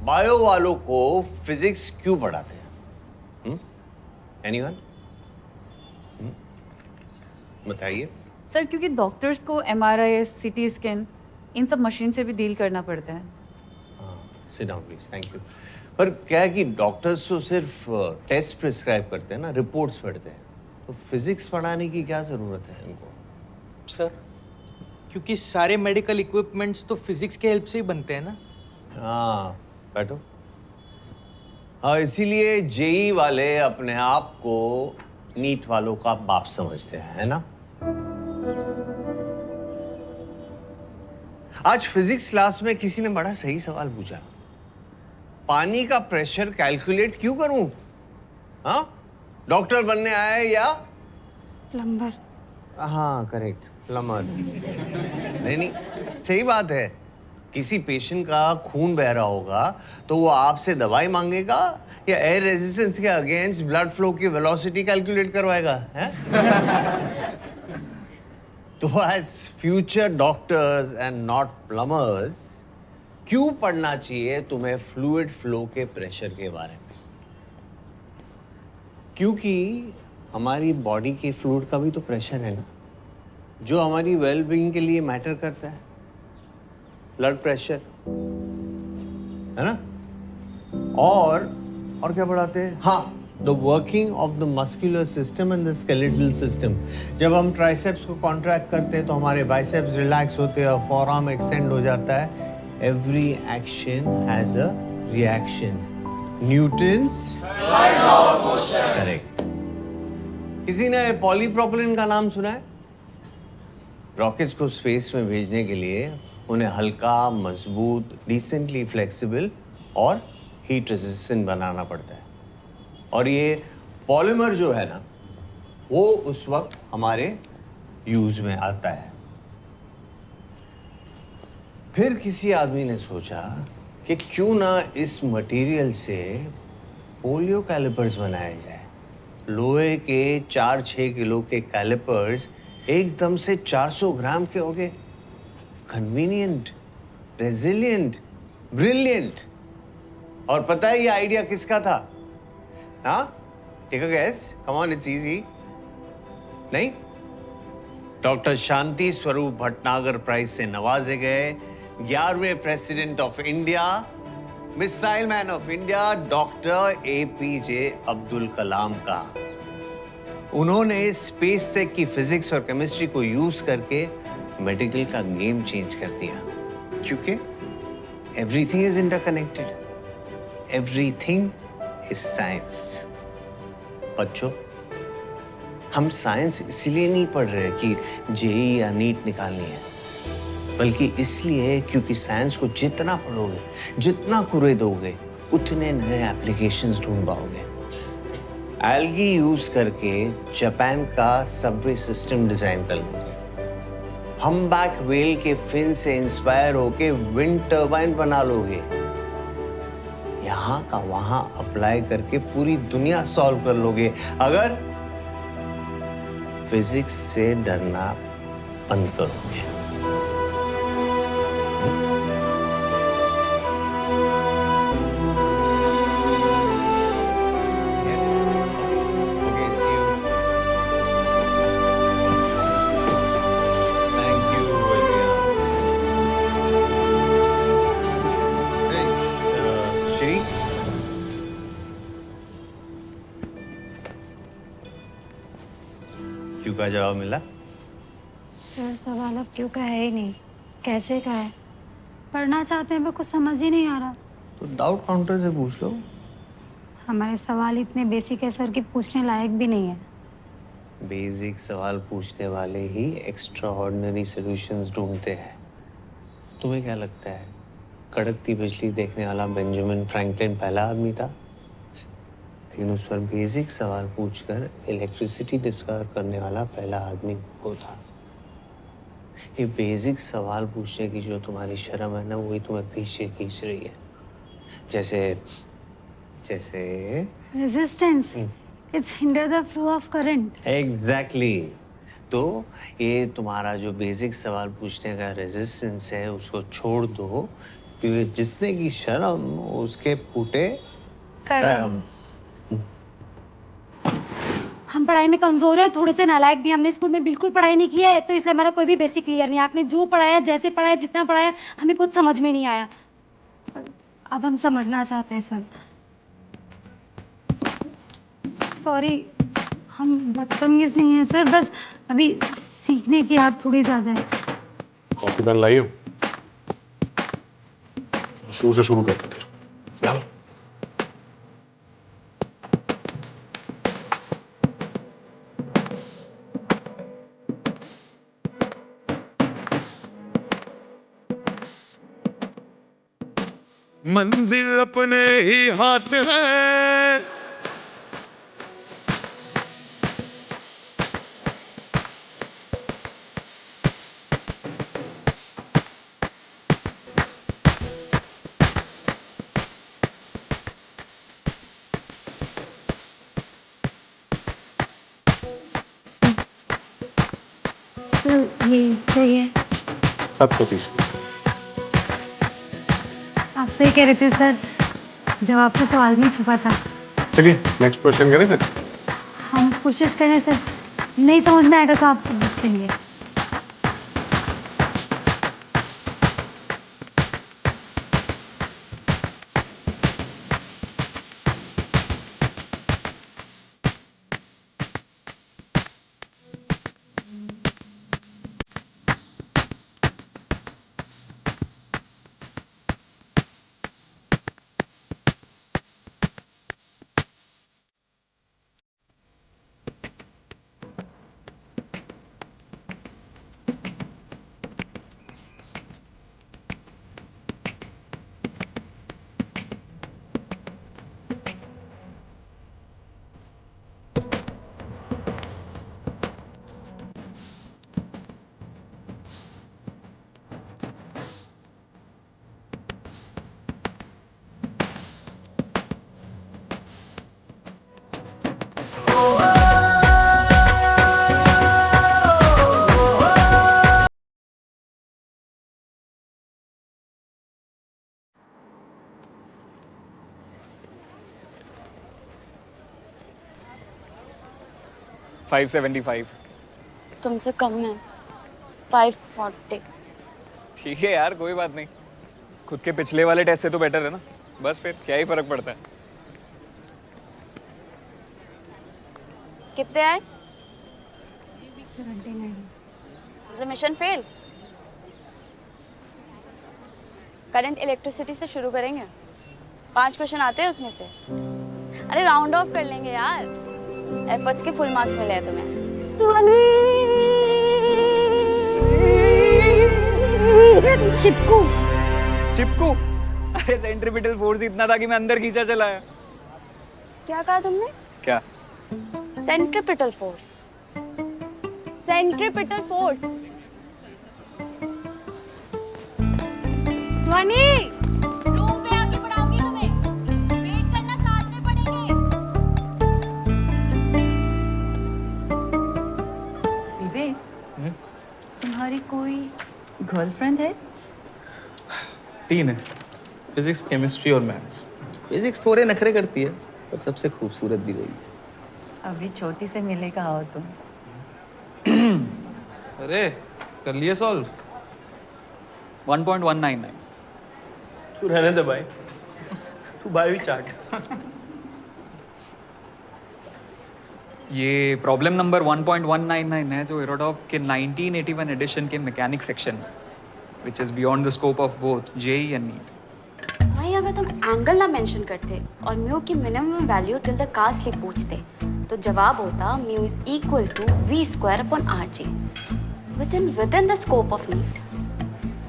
Bio वालों को physics क्यों पढ़ाते हैं? एनीवन? बताइए। सर क्योंकि डॉक्टर्स को MRI, CT स्कैन इन सब मशीन से भी डील करना पड़ता है। Sit down please, thank you. पर क्या है कि डॉक्टर्स तो सिर्फ टेस्ट प्रिस्क्राइब करते हैं ना, रिपोर्ट्स पढ़ते हैं, तो फिजिक्स पढ़ाने की क्या जरूरत है इनको? सर क्योंकि सारे मेडिकल इक्विपमेंट्स तो फिजिक्स के हेल्प से ही बनते हैं ना। हाँ बैठो। हाँ, इसीलिए जेई वाले अपने आप को नीट वालों का बाप समझते हैं, है ना? आज फिजिक्स क्लास में किसी ने बड़ा सही सवाल पूछा, पानी का प्रेशर कैलकुलेट क्यों करूं? हाँ, डॉक्टर बनने आया या प्लम्बर? हाँ करेक्ट, प्लम्बर। नहीं, सही बात है। किसी पेशेंट का खून बह रहा होगा तो वो आपसे दवाई मांगेगा या एयर रेजिस्टेंस के अगेंस्ट ब्लड फ्लो की वेलोसिटी कैलकुलेट करवाएगा, है? तो as future doctors and not plumbers, क्यों पढ़ना चाहिए तुम्हें फ्लूइड फ्लो के प्रेशर के बारे में? क्योंकि हमारी बॉडी के फ्लूइड का भी तो प्रेशर है ना, जो हमारी वेलबींग के लिए मैटर करता है। ब्लड प्रेशर, है ना? और क्या पढ़ाते हैं? हाँ, the working of the muscular system and the skeletal system. जब हम ट्राइसेप्स को कॉन्ट्रैक्ट करते हैं तो हमारे बाइसेप्स रिलैक्स होते हैं और फोरआर्म एक्सटेंड हो जाता है। Every action has a reaction. Newton's correct. किसी ने पॉलीप्रोपिलीन का नाम सुना है? रॉकेट्स को स्पेस में भेजने के लिए उन्हें हल्का, मजबूत, डिसेंटली फ्लेक्सिबल और हीट रेजिस्टेंट बनाना पड़ता है। और ये पॉलीमर जो है ना, वो उस वक्त हमारे यूज में आता है। फिर किसी आदमी ने सोचा कि क्यों ना इस मटेरियल से पोलियो कैलिपर्स बनाए जाए। लोहे के 4-6 किलो के कैलिपर्स एकदम से 400 ग्राम के हो गए। Convenient, resilient, brilliant. और पता है ये आइडिया किसका था? हाँ, take a guess, come on, it's easy. नहीं? डॉक्टर शांति स्वरूप भटनागर प्राइज से नवाजे गए 11वें president of India, missile man of India, doctor APJ Abdul Kalam का। उन्होंने स्पेस टेक की फिजिक्स और केमिस्ट्री को यूज करके मेडिकल का गेम चेंज कर दिया। क्योंकि everything is interconnected, everything is science. बच्चों, हम साइंस इसलिए नहीं पढ़ रहे कि जेई या नीट निकालनी है, बल्कि इसलिए क्योंकि साइंस को जितना पढ़ोगे, जितना कुरेदोगे, उतने नए एप्लीकेशंस ढूंढ पाओगे। एल्गी यूज करके जापान का सबवे सिस्टम डिजाइन कर लोगे। हम्बैक व्हेल के फिन से इंस्पायर होके विंड टर्बाइन बना लोगे। यहां का वहां अप्लाई करके पूरी दुनिया सॉल्व कर लोगे, अगर फिजिक्स से डरना बंद करोगे। क्यों का जवाब मिला? सर सवाल अब क्यों का है ही नहीं, कैसे का है? पढ़ना चाहते हैं पर कुछ समझ ही नहीं आ रहा। तो डाउट काउंटर से पूछ लो। हमारे सवाल इतने बेसिक है सर कि पूछने लायक भी नहीं है। बेसिक सवाल पूछने वाले ही एक्स्ट्रा ऑर्डिनरी सोल्यूशंस ढूंढते हैं। तुम्हें क्या लगता है कड़कती बिजली देखने वाला बेंजामिन फ्रैंकलिन पहला आदमी था? लेकिन उस पर बेसिक सवाल पूछकर इलेक्ट्रिसिटी डिस्कवर करने वाला पहला आदमी वो था। ये बेसिक सवाल पूछने की जो तुम्हारी शर्म है ना, वही तुम्हें पीछे खींच रही है। जैसे resistance, it's hinder the flow of current. Exactly. तो ये तुम्हारा जो बेसिक सवाल पूछने का रेजिस्टेंस है, उसको छोड़ दो। क्योंकि जिसने की शर्म उसके फूटे कर्म। हम पढ़ाई में कमजोर है, थोड़े से नालायक भी। हमने स्कूल में बिल्कुल पढ़ाई नहीं किया है, तो इसलिए हमारा कोई भी बेसिक क्लियर नहीं है। आपने जो पढ़ाया, जैसे पढ़ाया, जितना पढ़ाया, हमें कुछ समझ में नहीं आया। अब हम समझना चाहते हैं सर। सॉरी, हम बदतमीज नहीं है सर, बस अभी सीखने की याद थोड़ी ज्यादा है। कॉपी पेन लाई हो? शुरू से शुरू करते हैं। चलो। मंजिल अपने ही हाथ है। सर ये सही है। 7%। आप सही कह रहे थे सर, जवाब तो सवाल में छुपा था। चलिए नेक्स्ट क्वेश्चन करें फिर। हम कोशिश करें सर, नहीं समझ में आएगा तो आप समझ लेंगे। तुमसे कम है 540। ठीक है यार, कोई बात नहीं। खुद के पिछले वाले टेस्ट से तो बेटर है ना। बस फिर क्या ही फर्क पड़ता है। कितने आए? 79। Mission fail. करंट इलेक्ट्रिसिटी से शुरू करेंगे। 5 क्वेश्चन आते हैं उसमें से। अरे राउंड ऑफ कर लेंगे यार। एफर्ट्स के फुल मार्क्स मिले हैं तुम्हें। चिपकू। चिपकू? अरे सेंट्रीपिटल फोर्स इतना था कि मैं अंदर खींचा चला आया। क्या कहा तुमने? क्या? Centripetal force. Centripetal force. ध्वनि। रूम पे आके पढ़ाऊंगी तुम्हें। वेट करना, साथ में पढ़ेंगे। विवेक, तुम्हारी कोई गर्लफ्रेंड है? 3 है, फिजिक्स, केमिस्ट्री और मैथ्स। फिजिक्स थोड़े नखरे करती है, पर सबसे खूबसूरत भी वही है। अभी छोटी से मिले कहा हो तुम। अरे कर लिए सॉल्व। 1.199। तू रहने दे भाई, तू भाई भी चाट। ये प्रॉब्लम नंबर 1.199 है, जो इरोडॉफ के 1981 एडिशन के mechanic section, which is beyond the scope of both JEE and NEET. भाई अगर तुम एंगल ना मेंशन करते और म्यू की minimum value till the cast slip पूछते, तो जवाब होता mu is equal to v square upon r g, which in within the scope of NEET.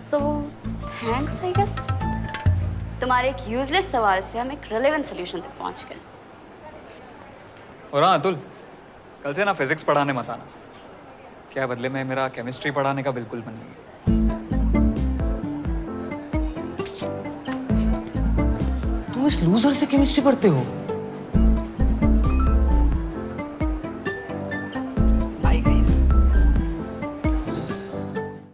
So thanks I guess. तुम्हारे एक यूजलेस सवाल से हम एक रिलेवेंट सोल्यूशन तक पहुंच गए। और हाँ अतुल, कल से ना फिजिक्स पढ़ाने मत आना। क्या बदले में मेरा केमिस्ट्री पढ़ाने का बिल्कुल मन नहीं है। तुम इस लूजर से केमिस्ट्री पढ़ते हो?